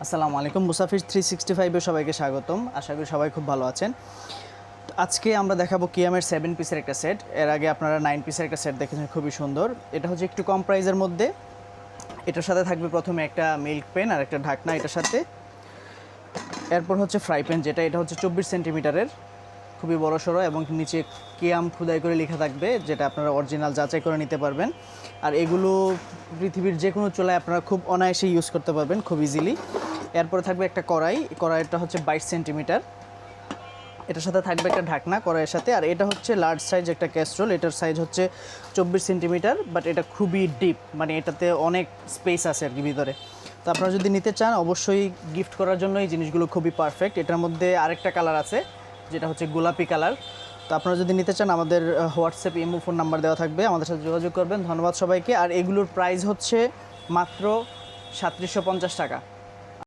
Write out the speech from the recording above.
আসসালামু আলাইকুম। মুসাফির 365 এ সবাইকে স্বাগতম। আশা করি সবাই খুব ভালো আছেন। তো আজকে আমরা দেখাবো কিয়ামের 7 পিসের একটা সেট। এর আগে আপনারা 9 পিসের একটা সেট দেখেছেন, খুবই সুন্দর। এটা হচ্ছে একটু কম প্রাইসের মধ্যে। এটার সাথে থাকবে প্রথমে একটা মিল্ক পেন আর একটা ঢাকনা এটার সাথে। এরপর হচ্ছে ফ্রাই প্যান, এটা হচ্ছে 24 সেন্টিমিটারের, খুবই বড়সড়, এবং নিচে কিয়াম খোদাই করে লেখা থাকবে, যেটা আপনারা অরিজিনাল যাচাই করে নিতে পারবেন। আর এগুলো পৃথিবীর যে কোনো চুলায় আপনারা খুব অনায়াসে ইউজ করতে পারবেন, খুব ইজিলি। এরপরে থাকবে একটা কড়াইটা হচ্ছে 22 সেন্টিমিটার। এটার সাথে থাকবে একটা ঢাকনা কড়াইয়ের সাথে। আর এটা হচ্ছে লার্জ সাইজ একটা ক্যাস্ট্রোল, এটার সাইজ হচ্ছে 24 সেন্টিমিটার, বাট এটা খুবই ডিপ, মানে এটাতে অনেক স্পেস আছে আর কি ভিতরে। তো আপনারা যদি নিতে চান, অবশ্যই গিফট করার জন্য এই জিনিসগুলো খুবই পারফেক্ট। এটার মধ্যে আরেকটা কালার আছে, যেটা হচ্ছে গোলাপি কালার। তো আপনারা যদি নিতে চান, আমাদের হোয়াটসঅ্যাপ ইমো ফোন নাম্বার দেওয়া থাকবে, আমাদের সাথে যোগাযোগ করবেন। ধন্যবাদ সবাইকে। আর এগুলোর প্রাইস হচ্ছে মাত্র 3750 টাকা।